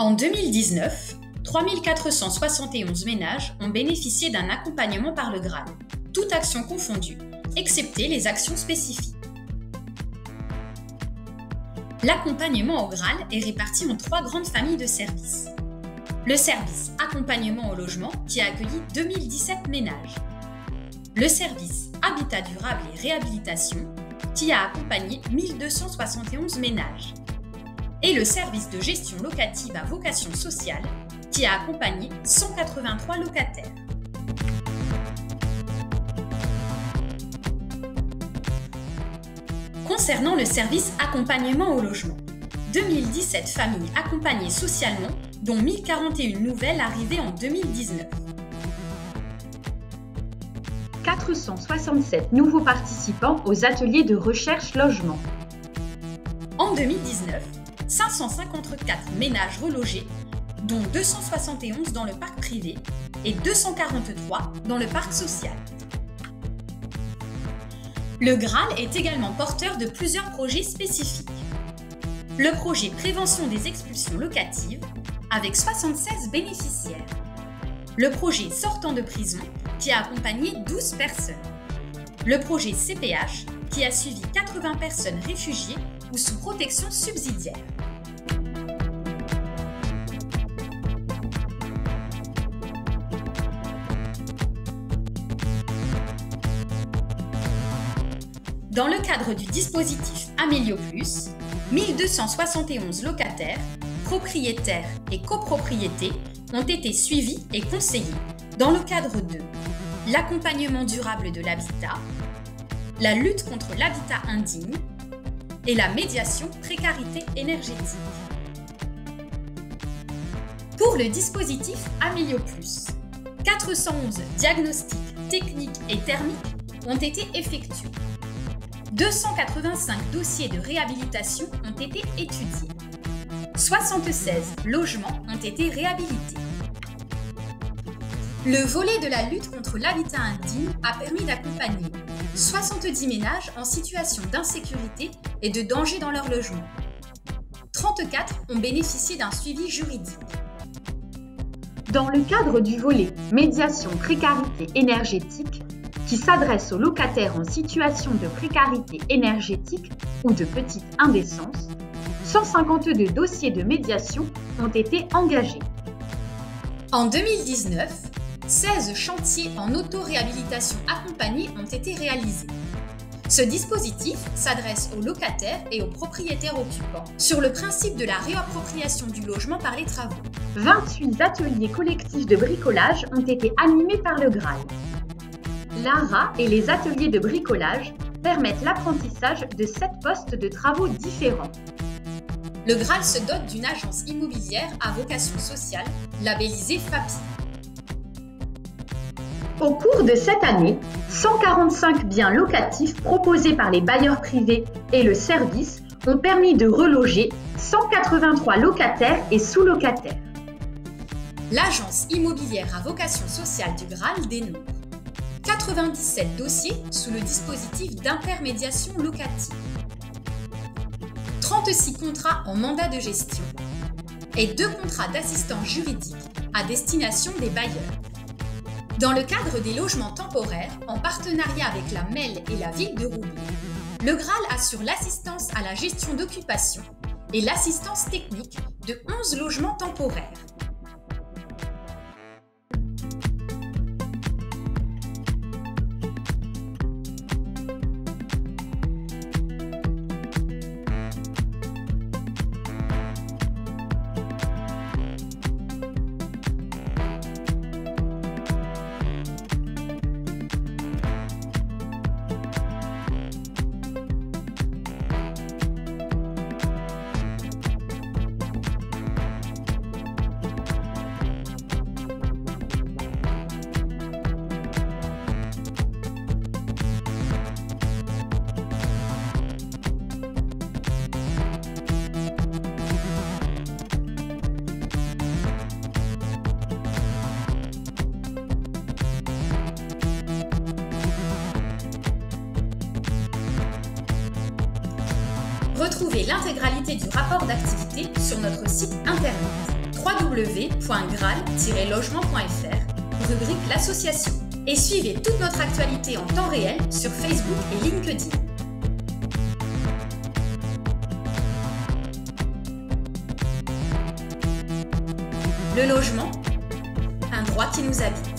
En 2019, 3 471 ménages ont bénéficié d'un accompagnement par le Graal, toutes actions confondues, excepté les actions spécifiques. L'accompagnement au Graal est réparti en 3 grandes familles de services. Le service accompagnement au logement qui a accueilli 2017 ménages. Le service habitat durable et réhabilitation qui a accompagné 1271 ménages. Et le service de gestion locative à vocation sociale qui a accompagné 183 locataires. Concernant le service accompagnement au logement, 2017 familles accompagnées socialement, dont 1041 nouvelles arrivées en 2019. 467 nouveaux participants aux ateliers de recherche logement. En 2019, 554 ménages relogés, dont 271 dans le parc privé et 243 dans le parc social. Le Graal est également porteur de plusieurs projets spécifiques. Le projet Prévention des expulsions locatives, avec 76 bénéficiaires. Le projet Sortant de prison, qui a accompagné 12 personnes. Le projet CPH, qui a suivi 80 personnes réfugiées ou sous protection subsidiaire. Dans le cadre du dispositif Amélio Plus, 1271 locataires, propriétaires et copropriétés ont été suivis et conseillés dans le cadre de l'accompagnement durable de l'habitat, la lutte contre l'habitat indigne et la médiation précarité énergétique. Pour le dispositif Amélio Plus, 411 diagnostics techniques et thermiques ont été effectués. 285 dossiers de réhabilitation ont été étudiés. 76 logements ont été réhabilités. Le volet de la lutte contre l'habitat indigne a permis d'accompagner 70 ménages en situation d'insécurité et de danger dans leur logement. 34 ont bénéficié d'un suivi juridique. Dans le cadre du volet médiation précarité énergétique, qui s'adresse aux locataires en situation de précarité énergétique ou de petite indécence, 152 dossiers de médiation ont été engagés. En 2019, 16 chantiers en auto-réhabilitation accompagnée ont été réalisés. Ce dispositif s'adresse aux locataires et aux propriétaires occupants sur le principe de la réappropriation du logement par les travaux. 28 ateliers collectifs de bricolage ont été animés par le Graal. L'ARA et les ateliers de bricolage permettent l'apprentissage de 7 postes de travaux différents. Le Graal se dote d'une agence immobilière à vocation sociale, labellisée FAPI. Au cours de cette année, 145 biens locatifs proposés par les bailleurs privés et le service ont permis de reloger 183 locataires et sous-locataires. L'agence immobilière à vocation sociale du Graal dénombre 97 dossiers sous le dispositif d'intermédiation locative, 36 contrats en mandat de gestion et 2 contrats d'assistance juridique à destination des bailleurs. Dans le cadre des logements temporaires, en partenariat avec la MEL et la ville de Roubaix, le Graal assure l'assistance à la gestion d'occupation et l'assistance technique de 11 logements temporaires. Retrouvez l'intégralité du rapport d'activité sur notre site internet www.graal-logement.fr, rubrique l'association. Et suivez toute notre actualité en temps réel sur Facebook et LinkedIn. Le logement, un droit qui nous habite.